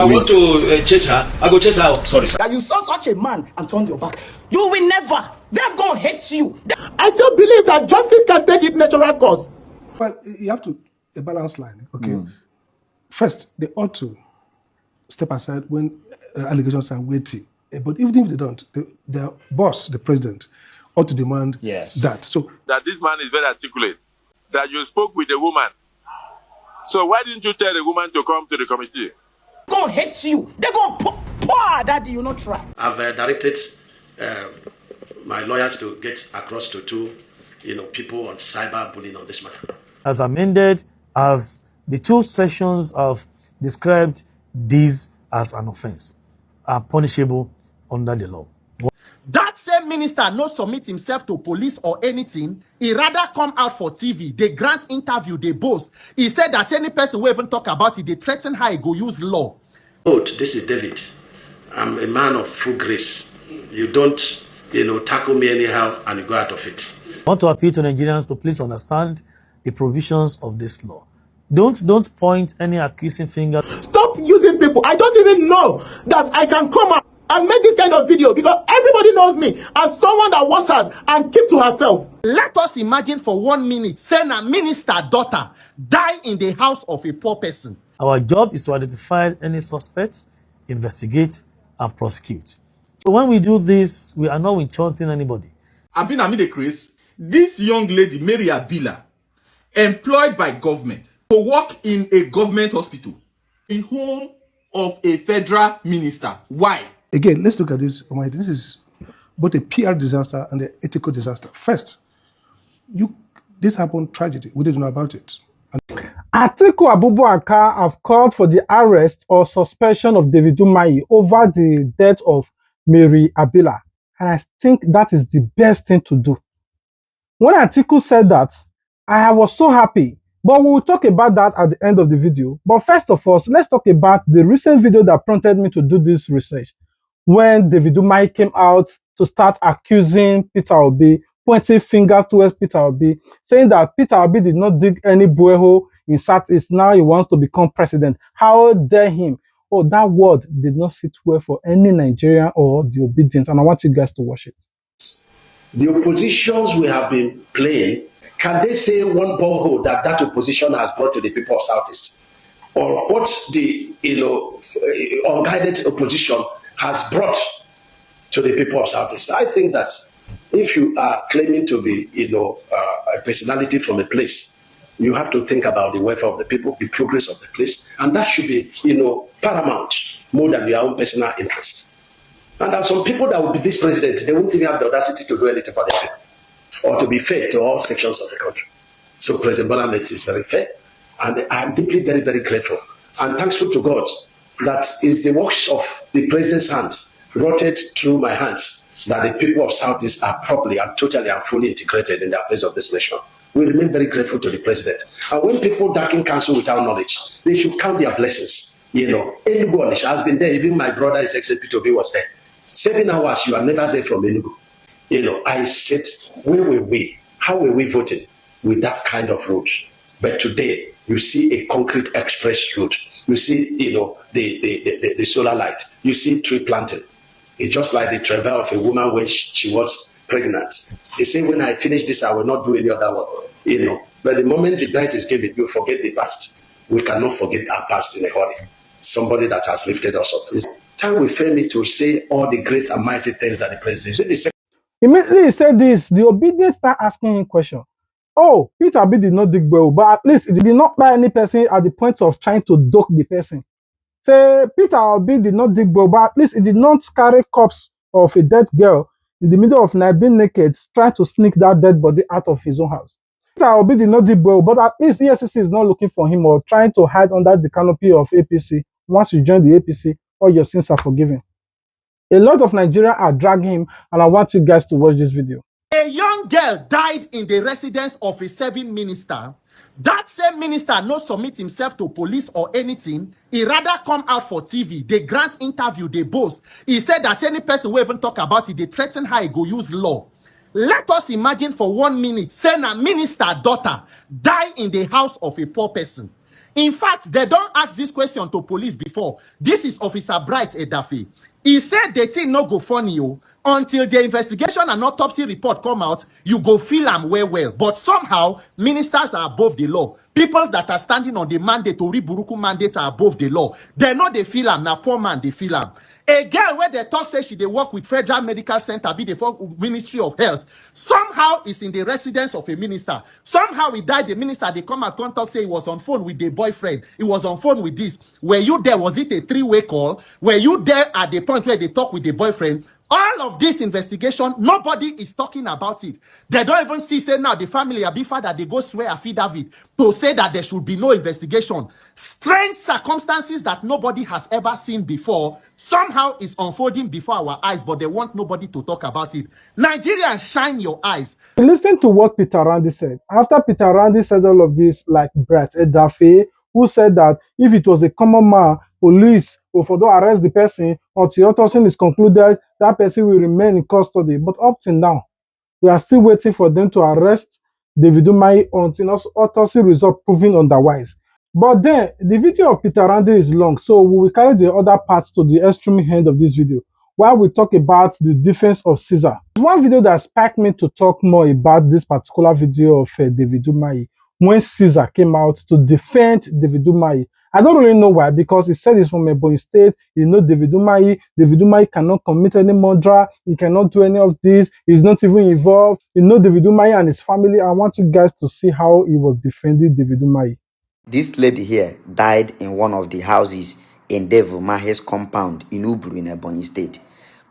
I want to chase her. I go chase her out. Sorry, sir. That you saw such a man and turned your back. You will never. That God hates you. I still believe that justice can take its natural course. Well, you have to a balanced line. Okay. First, they ought to step aside when allegations are weighty. But even if they don't, their boss, the president, ought to demand that. So that this man is very articulate. That you spoke with a woman. So why didn't you tell the woman to come to the committee? God hates you. They're going to pour that you not try. I've directed my lawyers to get across to two, people on cyberbullying on this matter. As amended, as the two sections have described this as an offense, are punishable under the law. That same minister no submit himself to police or anything. He rather come out for TV. They grant interview, they boast. He said that any person who even talk about it, they threaten how he go use law. This is David. I'm a man of full grace. You don't, tackle me anyhow and you go out of it. I want to appeal to Nigerians to please understand the provisions of this law. Don't point any accusing finger. Stop using people. I don't even know that I can come out and make this kind of video because everybody knows me as someone that works hard and keep to herself. Let us imagine for 1 minute, say a minister daughter die in the house of a poor person. Our job is to identify any suspects, investigate, and prosecute. So when we do this, we are not insulting anybody. I've been amid a craze. This young lady, Mary Abila, employed by government to work in a government hospital, in home of a federal minister. Why? again, let's look at this. This is both a PR disaster and an ethical disaster. First, this happened tragedy. We didn't know about it. Atiku Abubakar have called for the arrest or suspension of David UMAHI over the death of Mary Abila. And I think that is the best thing to do. When Atiku said that, I was so happy. But we will talk about that at the end of the video. But first of all, let's talk about the recent video that prompted me to do this research. When David UMAHI came out to start accusing Peter Obi, pointing fingers towards Peter Obi, saying that Peter Obi did not dig any borehole in Southeast. Now he wants to become president. How dare him? Oh, that word did not sit well for any Nigerian or the obedient. And I want you guys to watch it. The oppositions we have been playing, can they say one borehole that opposition has brought to the people of Southeast? Or what the unguided opposition has brought to the people of Southeast? I think that if you are claiming to be, a personality from a place, you have to think about the welfare of the people, the progress of the place, and that should be, paramount more than your own personal interest. And there are some people that will be this president, they won't even have the audacity to do anything for their people, or to be fair to all sections of the country. So President Bola is very fair, and I am deeply, very, very grateful and thankful to God that is the works of the president's hand, rotted through my hands, that the people of Southeast are properly and totally and fully integrated in the affairs of this nation. We remain very grateful to the president. And when people darken counsel without knowledge, they should count their blessings. Enugu has been there. Even my brother, His Excellency Peter Obi, was there. 7 hours, you are never there from Enugu. I said, where were we? How were we voting with that kind of road? But today, you see a concrete express road. You see, the solar light. You see tree planting. It's just like the travail of a woman when she was pregnant. They say, when I finish this, I will not do any other one. But the moment the bride is given, you forget the past. We cannot forget our past in a hurry. Somebody that has lifted us up. It's time we fail me to say all the great and mighty things that the president said. Immediately he said this, the obedient start asking him question. Oh, Peter Obi did not dig well, but at least he did not buy any person at the point of trying to duck the person. Say Peter Obi did not dig well, but at least he did not carry corpse of a dead girl in the middle of night, being naked, trying to sneak that dead body out of his own house. Peter Obi did not dig well, but at least EFCC is not looking for him or trying to hide under the canopy of APC. Once you join the APC, all your sins are forgiven. A lot of Nigerians are dragging him, and I want you guys to watch this video. A young girl died in the residence of a serving minister. That same minister no submit himself to police or anything. He rather come out for TV. They grant interview, they boast. He said that any person who even talk about it, they threaten how he go use law. Let us imagine for 1 minute, say a minister daughter die in the house of a poor person. In fact, they don't ask this question to police before. This is Officer Bright Edafe. He said the thing no go funny until the investigation and autopsy report come out, you go feel am well. But somehow, ministers are above the law. People that are standing on the mandate to Buruku mandate are above the law. They know they feel am, na poor man they feel am. A girl where they talk say she they work with Federal Medical Center, be the Ministry of Health. Somehow is in the residence of a minister. Somehow he died. The minister they come and contact say he was on phone with the boyfriend. He was on phone with this. Were you there? Was it a three-way call? Were you there at the point where they talk with the boyfriend? All of this investigation, nobody is talking about it. They don't even see, say now the family, Abi father, they go swear affidavit to say that there should be no investigation. Strange circumstances that nobody has ever seen before somehow is unfolding before our eyes, but they want nobody to talk about it. Nigerians, shine your eyes. Listen to what Peter Randy said. After Peter Randy said all of this, like Brett Edafe, who said that if it was a common man, police will for arrest the person until autopsy is concluded, that person will remain in custody. But up till now, we are still waiting for them to arrest David UMAHI until autopsy result proving otherwise. But then, the video of Peter Randy is long, so we will carry the other parts to the extreme end of this video, while we talk about the defense of Caesar. There's one video that sparked me to talk more about this particular video of David UMAHI when Caesar came out to defend David UMAHI. I don't really know why, because he said he's from Ebonyi State, he knows David UMAHI. David UMAHI cannot commit any murder, he cannot do any of this, he's not even involved. He knows David UMAHI and his family. I want you guys to see how he was defending David UMAHI. This lady here died in one of the houses in David UMAHI's compound in Ubru in Ebonyi State.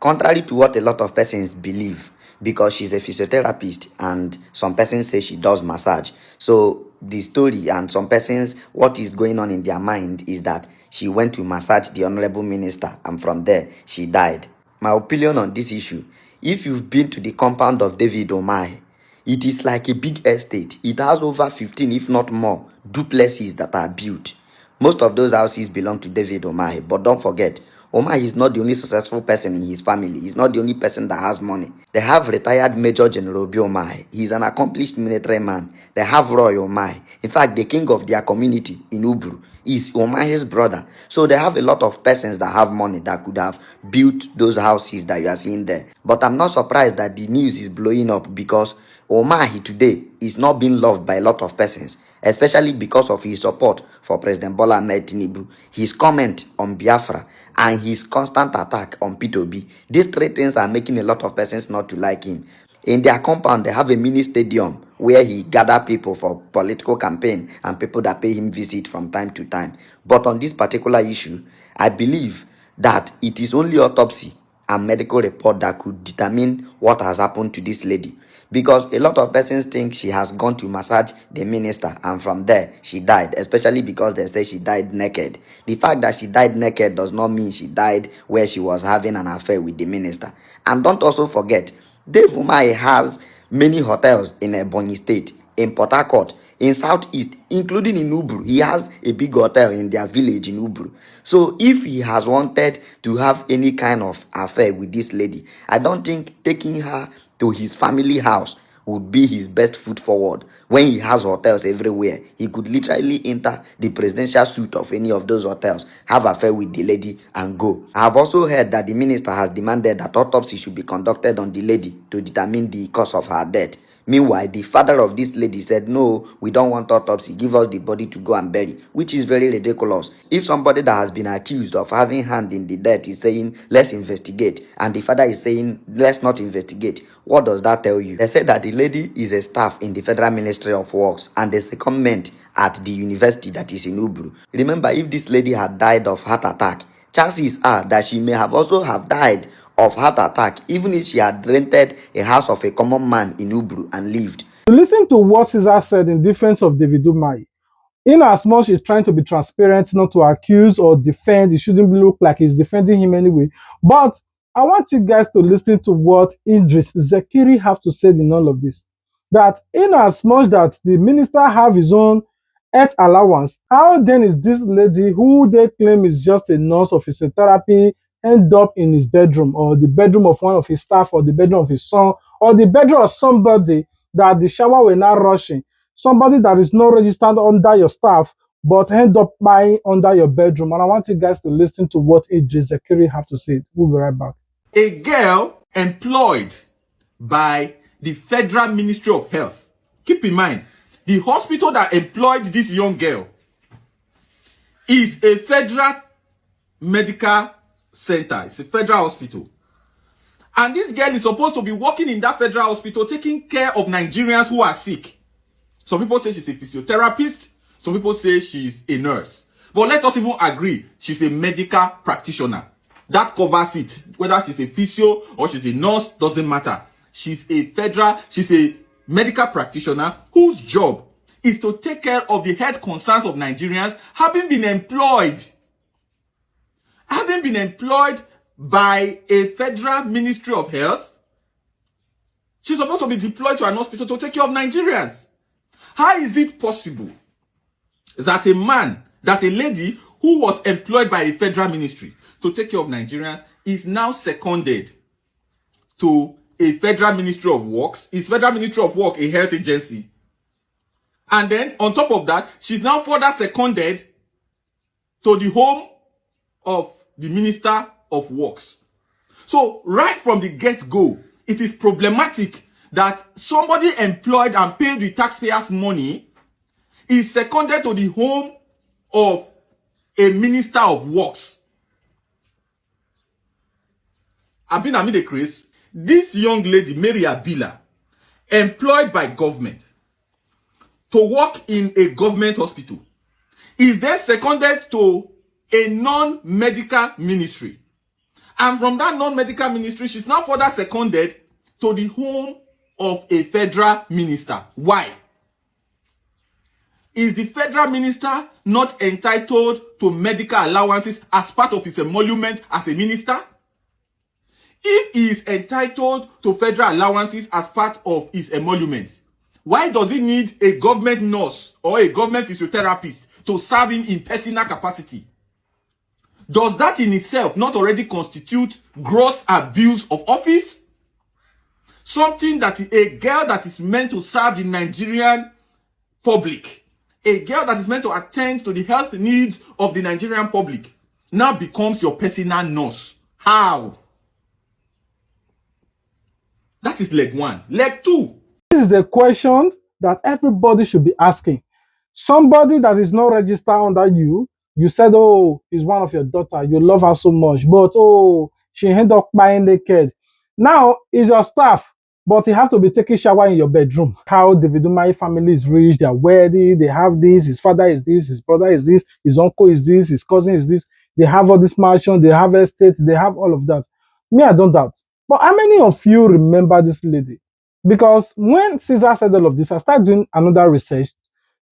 Contrary to what a lot of persons believe, because she's a physiotherapist and some persons say she does massage. So the story and some persons, what is going on in their mind is that she went to massage the honorable minister and from there she died. My opinion on this issue, if you've been to the compound of David UMAHI, it is like a big estate. It has over 15, if not more, duplexes that are built. Most of those houses belong to David UMAHI, but don't forget, UMAHI is not the only successful person in his family. He's not the only person that has money. They have retired Major General Obi UMAHI. He's an accomplished military man. They have Roy UMAHI. In fact, the king of their community in Ubru is UMAHI's brother. So they have a lot of persons that have money that could have built those houses that you are seeing there. But I'm not surprised that the news is blowing up because UMAHI today is not being loved by a lot of persons, especially because of his support for President Bola Ahmed Tinubu, his comment on Biafra, and his constant attack on P2B. These three things are making a lot of persons not to like him. In their compound, they have a mini stadium where he gathers people for political campaign and people that pay him visit from time to time. But on this particular issue, I believe that it is only autopsy and medical report that could determine what has happened to this lady. Because a lot of persons think she has gone to massage the minister and from there she died, especially because they say she died naked. The fact that she died naked does not mean she died where she was having an affair with the minister. And don't also forget, Dave UMAHI has many hotels in Ebonyi State, in Port Harcourt, in Southeast, including in Ubru. He has a big hotel in their village in Ubru. So if he has wanted to have any kind of affair with this lady, I don't think taking her to his family house would be his best foot forward. When he has hotels everywhere, he could literally enter the presidential suite of any of those hotels, have an affair with the lady and go. I have also heard that the minister has demanded that autopsy should be conducted on the lady to determine the cause of her death. Meanwhile, the father of this lady said, no, we don't want autopsy. Give us the body to go and bury, which is very ridiculous. If somebody that has been accused of having hand in the death is saying, let's investigate, and the father is saying, let's not investigate, what does that tell you? They said that the lady is a staff in the Federal Ministry of Works and a secondment at the university that is in Ubru. Remember, if this lady had died of heart attack, chances are that she may have also have died of heart attack, even if she had rented a house of a common man in Ubru and lived. To listen to what Caesar said in defense of David UMAHI, in as much he's trying to be transparent, not to accuse or defend, it shouldn't look like he's defending him anyway. But I want you guys to listen to what Idris Zekiri have to say in all of this. That in as much that the minister have his own health allowance, how then is this lady who they claim is just a nurse of physiotherapy end up in his bedroom or the bedroom of one of his staff or the bedroom of his son or the bedroom of somebody that the shower were not rushing, somebody that is not registered under your staff but end up buying under your bedroom. And I want you guys to listen to what Idris Zakiri have to say. We'll be right back. A girl employed by the Federal Ministry of Health. Keep in mind, the hospital that employed this young girl is a federal medical center. It's a federal hospital. And this girl is supposed to be working in that federal hospital taking care of Nigerians who are sick. Some people say she's a physiotherapist. Some people say she's a nurse. But let us even agree, she's a medical practitioner. That covers it. Whether she's a physio or she's a nurse, doesn't matter. She's a medical practitioner whose job is to take care of the health concerns of Nigerians having been employed by a Federal Ministry of Health. She's supposed to be deployed to an hospital to take care of Nigerians. How is it possible that a lady who was employed by a federal ministry to take care of Nigerians is now seconded to a Federal Ministry of Works? Is Federal Ministry of Work a health agency? And then, on top of that, she's now further seconded to the home of the Minister of Works. So, right from the get-go, it is problematic that somebody employed and paid with taxpayers' money is seconded to the home of a Minister of Works. Abin Amide Chris, this young lady, Mary Abila, employed by government to work in a government hospital, is then seconded to a non-medical ministry. And from that non-medical ministry, she's now further seconded to the home of a federal minister. Why? Is the federal minister not entitled to medical allowances as part of his emolument as a minister? If he is entitled to federal allowances as part of his emolument, why does he need a government nurse or a government physiotherapist to serve him in personal capacity? Does that in itself not already constitute gross abuse of office? Something that a girl that is meant to serve the Nigerian public, a girl that is meant to attend to the health needs of the Nigerian public, now becomes your personal nurse. How? That is leg one. Leg two. This is the question that everybody should be asking. Somebody that is not registered under you, you said, oh, he's one of your daughter, you love her so much, but oh, she ended up buying naked. Now, he's your staff, but you have to be taking shower in your bedroom. How David UMAHI family is rich, they are wealthy, they have this, his father is this, his brother is this, his uncle is this, his cousin is this, they have all this mansion, they have estate, they have all of that. Me, I don't doubt. But how many of you remember this lady? Because when Caesar said all of this, I started doing another research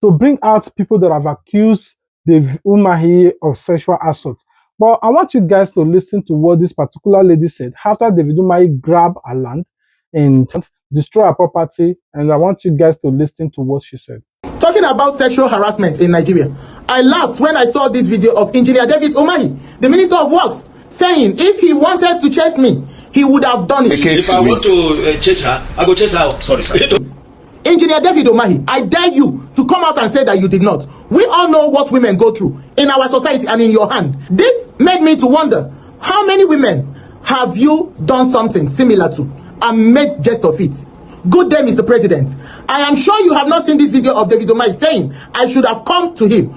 to bring out people that have accused David UMAHI of sexual assault. But I want you guys to listen to what this particular lady said after David UMAHI grabbed her land and destroy her property. And I want you guys to listen to what she said. Talking about sexual harassment in Nigeria, I laughed when I saw this video of Engineer David UMAHI, the Minister of Works, saying if he wanted to chase me, he would have done it. If I want to chase her, I go chase her. Sorry, sir. Engineer David UMAHI, I dare you to come out and say that you did not. We all know what women go through in our society and in your hand. This made me to wonder, how many women have you done something similar to and made jest of it? Good day, Mr. President. I am sure you have not seen this video of David UMAHI saying I should have come to him.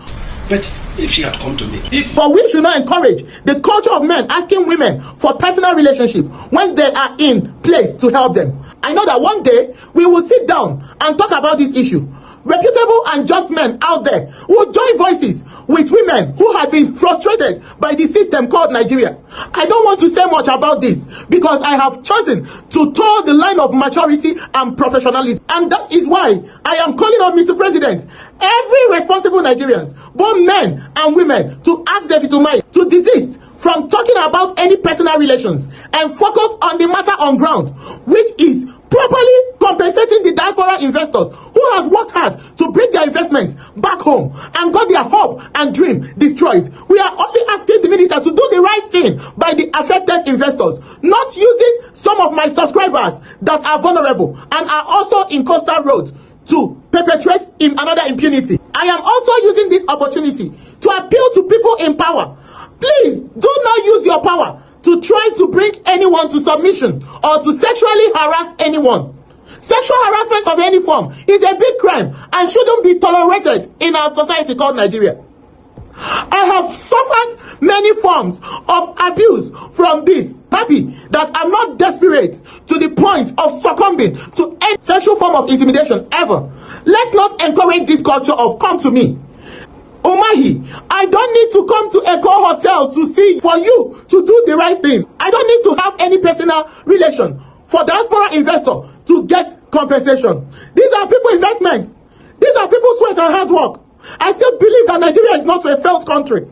But if she had come to me, But we should not encourage the culture of men asking women for personal relationship when they are in place to help them. I know that one day we will sit down and talk about this issue. Reputable and just men out there will join voices with women who have been frustrated by the system called Nigeria. I don't want to say much about this because I have chosen to toe the line of maturity and professionalism. And that is why I am calling on Mr. President, every responsible Nigerians, both men and women, to ask David UMAHI to desist from talking about any personal relations and focus on the matter on ground, which is properly compensating the diaspora investors who have worked hard to bring their investment back home and got their hope and dream destroyed. We are only asking the minister to do the right thing by the affected investors, not using some of my subscribers that are vulnerable and are also in coastal roads to perpetrate in another impunity. I am also using this opportunity to appeal to people in power. Please do not use your power to try to bring anyone to submission or to sexually harass anyone. Sexual harassment of any form is a big crime and shouldn't be tolerated in our society called Nigeria. I have suffered many forms of abuse from this. Happy that I'm not desperate to the point of succumbing to any sexual form of intimidation ever. Let's not encourage this culture of come to me. Umahi, I don't need to come to a hotel to see for you to do the right thing. I don't need to have any personal relation for diaspora investor to get compensation. These are people investments. These are people sweat and hard work. I still believe that Nigeria is not a failed country.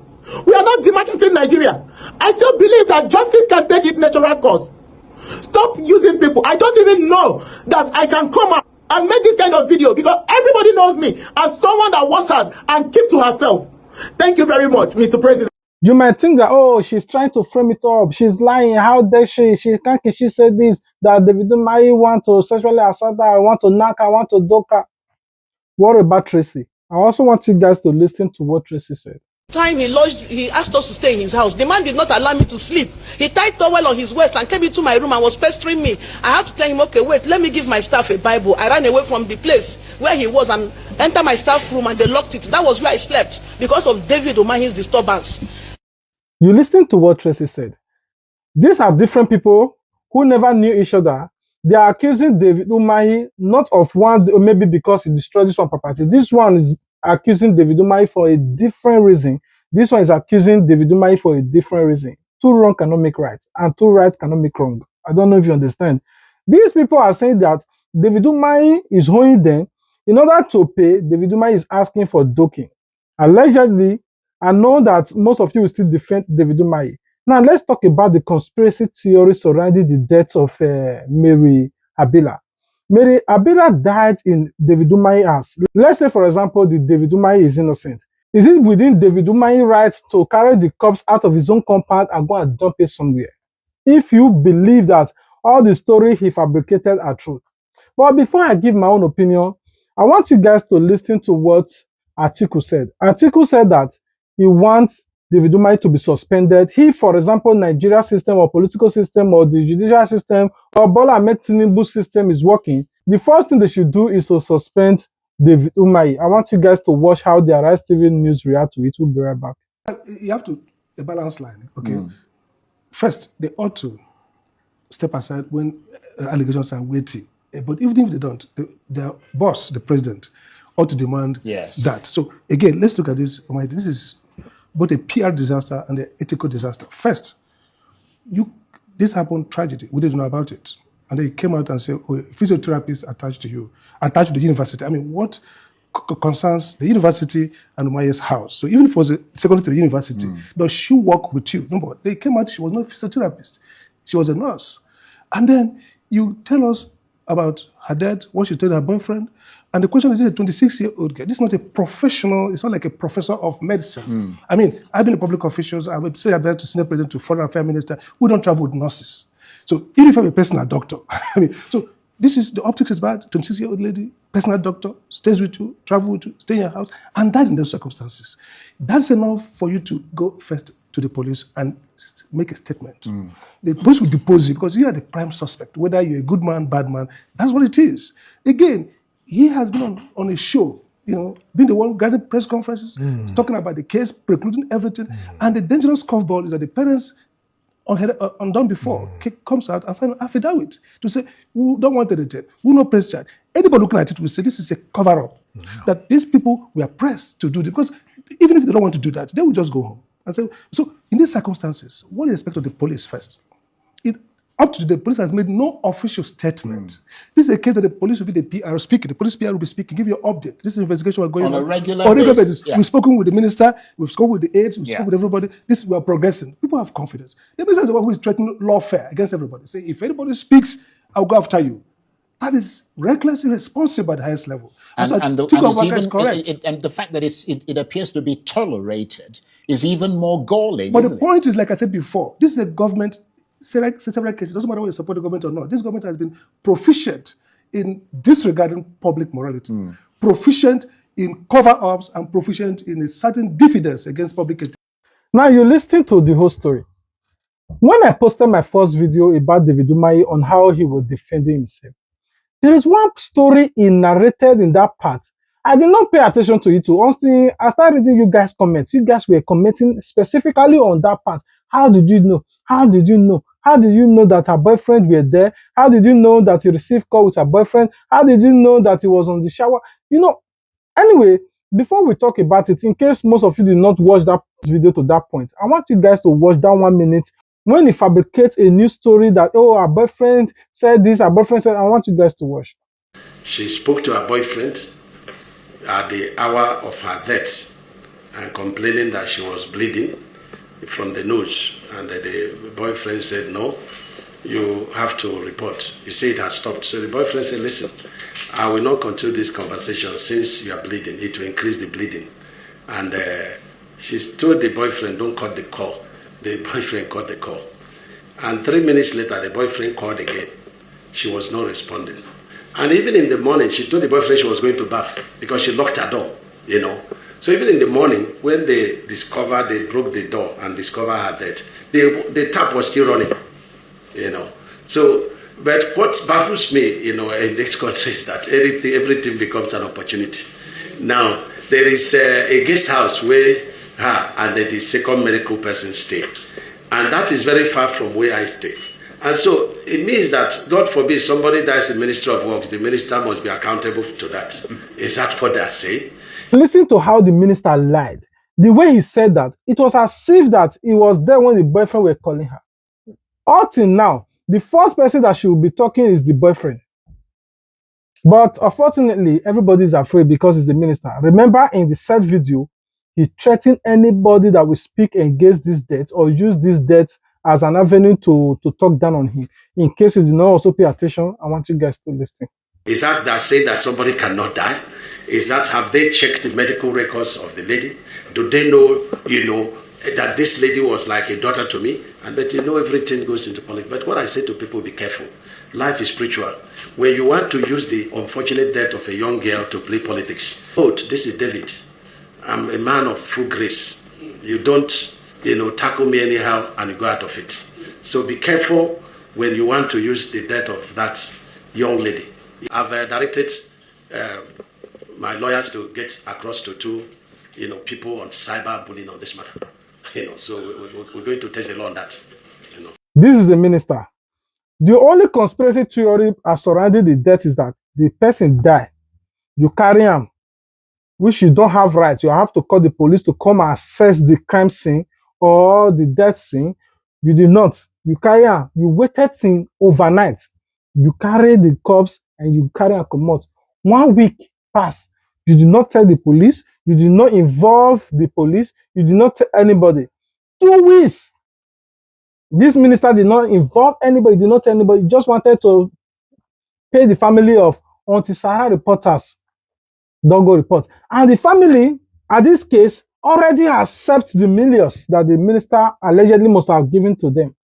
We are not demarketing Nigeria. I still believe that justice can take its natural course. Stop using people. I don't even know that I can come out and make this kind of video because everybody knows me as someone that works hard and keep to herself. Thank you very much, Mr. President. You might think that, oh, she's trying to frame it up. She's lying. How dare she? She said this, that David Umahi want to sexually assault her, I want to knock her, I want to dock her. What about Tracy? I also want you guys to listen to what Tracy said. He asked us to stay in his house. The man did not allow me to sleep. He tied towel on his waist and came into my room and was pestering me. I had to tell him, okay, wait, let me give my staff a Bible. I ran away from the place where he was and entered my staff room and they locked it. That was where I slept because of David Umahi's disturbance. You listen to what Tracy said. These are different people who never knew each other. They are accusing David Umahi not of one, maybe because he destroyed this one property. This one is accusing David Umahi for a different reason. This one is accusing David Umahi for a different reason. Two wrong cannot make right, and two right cannot make wrong. I don't know if you understand. These people are saying that David Umahi is owing them. In order to pay, David Umahi is asking for docking. Allegedly, I know that most of you will still defend David Umahi. Now, let's talk about the conspiracy theory surrounding the death of Mary Abila. Mary Abila died in David Umahi's house. Let's say, for example, that David Umahi is innocent. Is it within David Umahi's right to carry the corpse out of his own compound and go and dump it somewhere? If you believe that all the stories he fabricated are true. But before I give my own opinion, I want you guys to listen to what Atiku said. Atiku said that he wants David Umahi to be suspended. If, for example, Nigeria system or political system or the judicial system or Bola Ahmed Tinubu system is working, the first thing they should do is to suspend David Umahi. I want you guys to watch how the Arise TV News react to it. We'll be right back. You have to a balance line, okay? First, they ought to step aside when allegations are weighty. But even if they don't, their boss, the president, ought to demand that. So again, let's look at this. This is both a PR disaster and an ethical disaster. First, this happened tragedy. We didn't know about it. And they came out and said, oh, a physiotherapist attached to you, attached to the university. I mean, what concerns the university and Umahi's house? So even if it was a secondary to the university, does she work with you? No, but they came out, she was not a physiotherapist. She was a nurse. And then you tell us about her dad, what she told her boyfriend. And the question is, a 26-year-old girl, this is not a professional, it's not like a professor of medicine. I mean, I've been in public officials, I've been advised to senior president, to foreign affairs minister. We don't travel with nurses. So even if I'm a personal doctor, I mean, so this is, the optics is bad, 26-year-old lady, personal doctor, stays with you, travel with you, stay in your house, and died in those circumstances. That's enough for you to go first to the police and make a statement. The police will depose you because you are the prime suspect, whether you're a good man, bad man, that's what it is. Again, he has been on a show, you know, being the one granting press conferences, talking about the case, precluding everything. And the dangerous curveball is that the parents undone before comes out and sign an affidavit to say, we don't want anything, we no press charge. Anybody looking at it will say this is a cover-up. That these people were pressed to do this, because even if they don't want to do that, they will just go home. And say, so in these circumstances, what do you expect of the police first? Up to today, the police has made no official statement. This is a case that the police will be the PR speaking. The police PR will be speaking, give you an update. This investigation we're going on. On a regular basis. We've spoken with the minister, we've spoken with the aides, we've spoken with everybody. We are progressing. People have confidence. The minister is the one who is threatening lawfare against everybody. Say, if anybody speaks, I'll go after you. That is reckless, irresponsible at the highest level. And the fact that it appears to be tolerated is even more galling. But the point is, like I said before, this is a government, several cases, it doesn't matter whether you support the government or not. This government has been proficient in disregarding public morality, proficient in cover-ups and proficient in a certain diffidence against public. Now you listen to the whole story. When I posted my first video about David UMAHI on how he was defending himself, there is one story he narrated in that part. I did not pay attention to it too. Honestly, I started reading you guys' comments. You guys were commenting specifically on that part. How did you know? How did you know? How did you know that her boyfriend were there? How did you know that he received call with her boyfriend? How did you know that he was on the shower? You know, anyway, before we talk about it, in case most of you did not watch that video to that point, I want you guys to watch that 1 minute when he fabricates a new story that, oh, her boyfriend said this, her boyfriend said, I want you guys to watch. She spoke to her boyfriend at the hour of her death and complaining that she was bleeding from the nose. And the boyfriend said, no, you have to report. You say it has stopped. So the boyfriend said, listen, I will not continue this conversation since you are bleeding. It will increase the bleeding. And she told the boyfriend, don't cut the call. The boyfriend cut the call. And 3 minutes later, the boyfriend called again. She was not responding. And even in the morning, she told the boyfriend she was going to bath because she locked her door, you know. So even in the morning, when they broke the door and discovered her dead, the tap was still running, you know. So, but what baffles me, you know, in this country is that everything becomes an opportunity. Now, there is a guest house where her and the second medical person stay. And that is very far from where I stay. And so it means that, God forbid, somebody dies in Ministry of Works, the minister must be accountable to that. Is that what they are saying? Listen to how the minister lied. The way he said that, it was as if that he was there when the boyfriend were calling her. Up till now, the first person that she will be talking is the boyfriend. But unfortunately, everybody is afraid because he's the minister. Remember in the said video, he threatened anybody that will speak against this death or use this death as an avenue to talk down on him. In case you do not also pay attention, I want you guys to listen. Is that saying that somebody cannot die? Is that, have they checked the medical records of the lady? Do they know, you know, that this lady was like a daughter to me? And that, you know, everything goes into politics. But what I say to people, be careful. Life is spiritual. When you want to use the unfortunate death of a young girl to play politics, this is David. I'm a man of full grace. You don't, you know, tackle me anyhow and you go out of it. So be careful when you want to use the death of that young lady. I've directed my lawyers to get across to two, you know, people on cyber bullying on this matter. You know, so we're going to test the law on that. You know. This is the minister. The only conspiracy theory surrounding the death is that the person died. You carry him, which you don't have rights. You have to call the police to come and assess the crime scene or the death scene. You did not. You carry him. You waited till overnight. You carry the corpse and you carry a commot. 1 week passed. You did not tell the police. You did not involve the police. You did not tell anybody. 2 weeks. This minister did not involve anybody, did not tell anybody. He just wanted to pay the family of anti-Sahara reporters. Don't go report. And the family, at this case, already accept the millions that the minister allegedly must have given to them.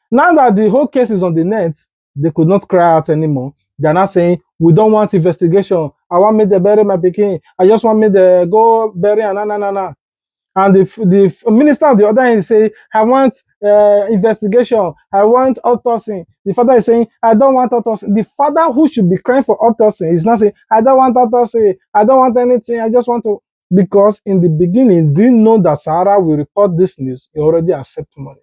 Now that the whole case is on the net, they could not cry out anymore. They're not saying, we don't want investigation. I want me to bury my pikin. I just want me to go bury and And the minister on the other hand say, I want investigation. I want autopsy. The father is saying, I don't want autopsy. The father who should be crying for autopsy is not saying, I don't want autopsy. I don't want anything. I just want to. Because in the beginning, didn't know that Sahara will report this news. He already accepted money.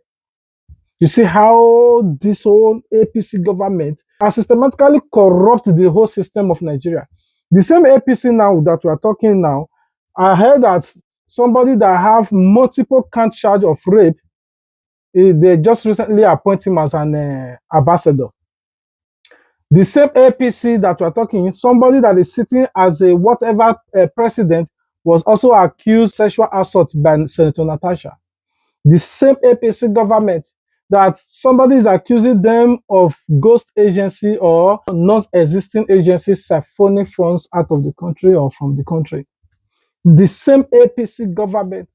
You see how this whole APC government has systematically corrupted the whole system of Nigeria. The same APC now that we are talking now, I heard that somebody that have multiple count charge of rape, they just recently appointed him as an ambassador. The same APC that we're talking, somebody that is sitting as a whatever president was also accused sexual assault by Senator Natasha. The same APC government that somebody is accusing them of ghost agency or non-existing agencies siphoning funds out of the country or from the country. The same APC government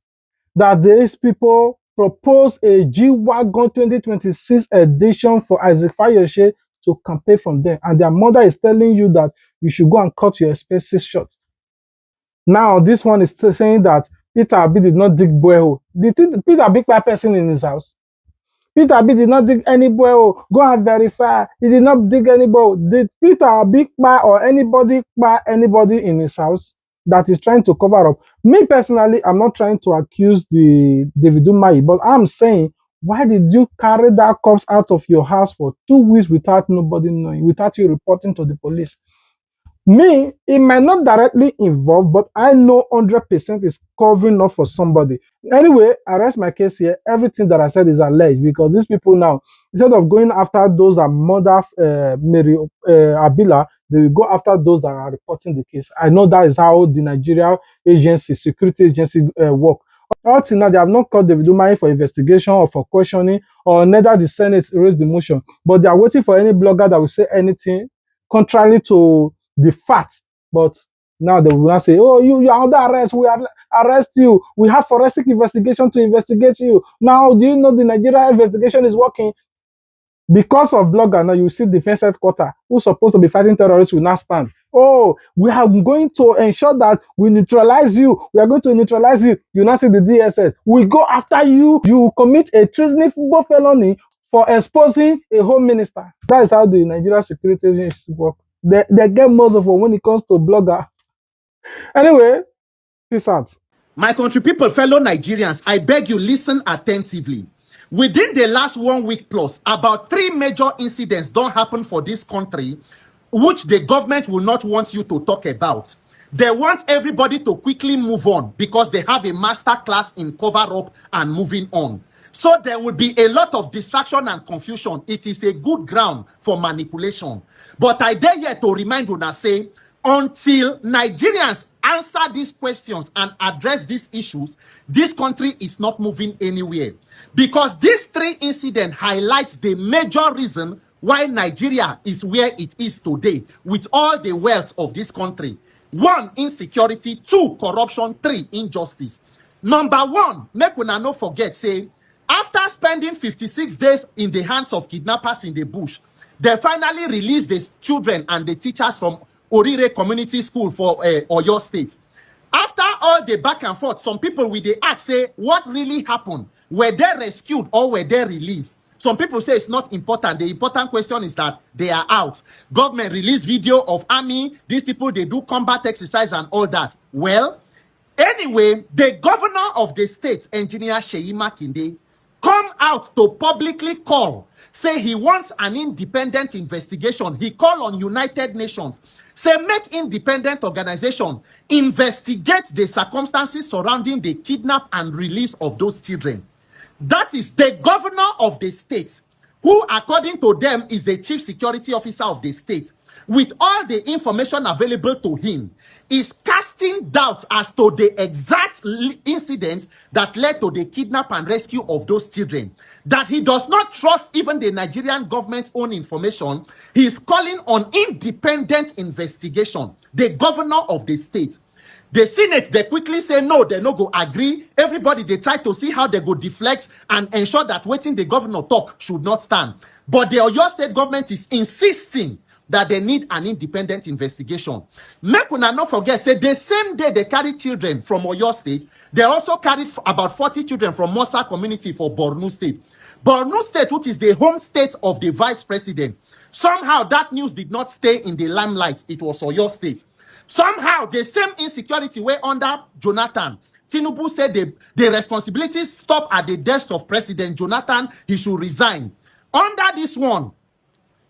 that these people proposed a G-Wagon 2026 edition for Isaac Fayoshe to campaign from them. And their mother is telling you that you should go and cut your expenses short. Now this one is still saying that Peter Abi did not dig borehole. Did Peter Abi buy person in his house? Peter Abi did not dig any borehole. Go and verify. He did not dig any borehole. Did Peter Abi buy or anybody buy anybody in his house that is trying to cover up? Me personally, I'm not trying to accuse the David UMAHI, but I'm saying, why did you carry that corpse out of your house for 2 weeks without nobody knowing, without you reporting to the police? Me, it might not directly involve, but I know 100% is covering up for somebody. Anyway, I rest my case here. Everything that I said is alleged because these people now, instead of going after those that murder Mary Abila, they will go after those that are reporting the case. I know that is how the Nigeria agency, security agency work. Up till now, they have not called David UMAHI for investigation or for questioning, or neither the Senate raised the motion. But they are waiting for any blogger that will say anything contrary to the fact. But now they will not say, oh, you are under arrest, we arrest you, we have forensic investigation to investigate you. Now, do you know the Nigeria investigation is working? Because of blogger, now you see defense headquarters who's supposed to be fighting terrorists will not stand. Oh, we are going to ensure that we neutralize you. We are going to neutralize you. You now see the DSS. We go after you. You commit a treasonable felony for exposing a home minister. That is how the Nigeria security agencies work. They get most of it when it comes to blogger. Anyway, peace out. My country people, fellow Nigerians, I beg you listen attentively. Within the last 1 week plus, about 3 major incidents don't happen for this country, which the government will not want you to talk about. They want everybody to quickly move on because they have a master class in cover up and moving on. So there will be a lot of distraction and confusion. It is a good ground for manipulation. But I dare here to remind you now, say, until Nigerians answer these questions and address these issues, this country is not moving anywhere. Because these 3 incidents highlight the major reason why Nigeria is where it is today with all the wealth of this country. 1, insecurity. 2, corruption. 3, injustice. Number 1, make una no forget, say, after spending 56 days in the hands of kidnappers in the bush, they finally released the children and the teachers from Orire Community School for Oyo State. After all the back and forth, some people with the ask say, what really happened? Were they rescued or were they released? Some people say it's not important. The important question is that they are out. Government released video of army. These people, they do combat exercise and all that. Well, anyway, the governor of the state, Engineer Seyi Makinde, come out to publicly call, say he wants an independent investigation. He called on United Nations, say make independent organization investigate the circumstances surrounding the kidnap and release of those children. That is the governor of the state, who according to them is the chief security officer of the state, with all the information available to him, is casting doubts as to the exact incident that led to the kidnap and rescue of those children. That he does not trust even the Nigerian government's own information. He is calling on independent investigation. The governor of the state. The Senate, they quickly say no, they no go agree. Everybody, they try to see how they go deflect and ensure that waiting the governor talk should not stand. But the Oyo state government is insisting that they need an independent investigation. Make una not forget, say the same day they carried children from Oyo State, they also carried about 40 children from Mosa community for Borno State. Borno State, which is the home state of the vice president. Somehow that news did not stay in the limelight. It was Oyo State. Somehow the same insecurity were under Jonathan. Tinubu said the responsibilities stop at the desk of President Jonathan. He should resign. Under this one,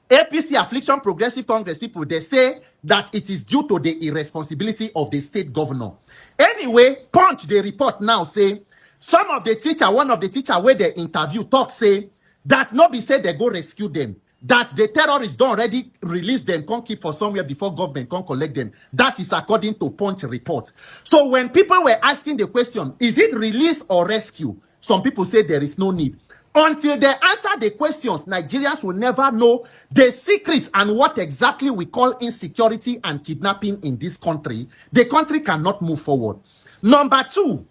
APC Affliction Progressive Congress people, they say that it is due to the irresponsibility of the state governor. Anyway, Punch the report now say some of the teacher, one of the teacher where they interview talk say that nobody said they go rescue them. That the terrorists don't already release them, can't keep for somewhere before government can't collect them. That is according to Punch report. So when people were asking the question, is it release or rescue? Some people say there is no need. Until they answer the questions, Nigerians will never know the secrets and what exactly we call insecurity and kidnapping in this country. The country cannot move forward. Number 2,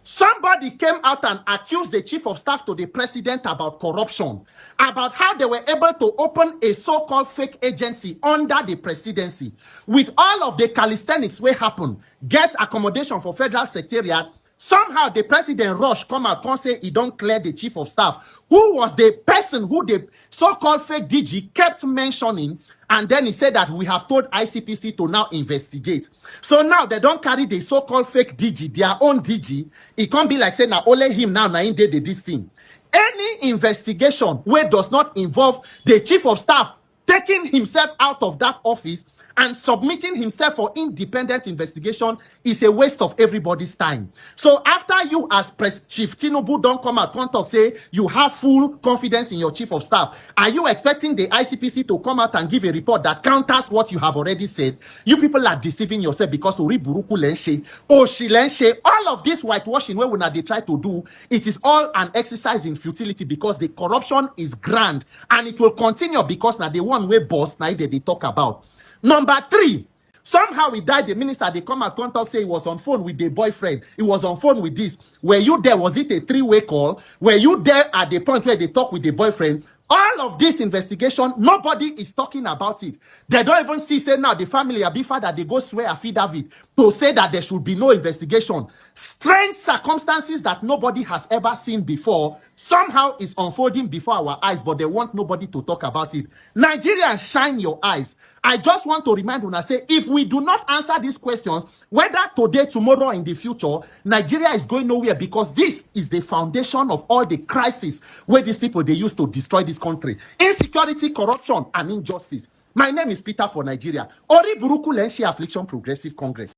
Somebody came out and accused the chief of staff to the president about corruption, about how they were able to open a so-called fake agency under the presidency with all of the calisthenics wey happen, get accommodation for federal secretariat. Somehow the president rush come out and say he don't clear the chief of staff, who was the person who the so-called fake DG kept mentioning, and then he said that we have told ICPC to now investigate. So now they don't carry the so-called fake DG, their own DG. It can't be like saying now only him now he did this thing. Any investigation where does not involve the chief of staff taking himself out of that office and submitting himself for independent investigation is a waste of everybody's time. So after you as Chief Tinubu don't come out and talk, say you have full confidence in your chief of staff, are you expecting the ICPC to come out and give a report that counters what you have already said? You people are deceiving yourself because Ori Buruku Lenshe, Oshi Lenshe, all of this whitewashing where they try to do, it is all an exercise in futility because the corruption is grand and it will continue because now the one way boss now they talk about. Number 3, somehow he died. The minister, they come and contact, say he was on phone with the boyfriend. He was on phone with this. Were you there? Was it a 3-way call? Were you there at the point where they talk with the boyfriend? All of this investigation, nobody is talking about it. They don't even see, say now the family Abifa that they go swear affidavit to say that there should be no investigation. Strange circumstances that nobody has ever seen before somehow is unfolding before our eyes, but they want nobody to talk about it. Nigerians, shine your eyes. I just want to remind you, say, if we do not answer these questions, whether today, tomorrow, in the future, Nigeria is going nowhere because this is the foundation of all the crises where these people, they used to destroy this country. Insecurity, corruption, and injustice. My name is Peter for Nigeria. Ori Buruku Lenshi Affliction Progressive Congress.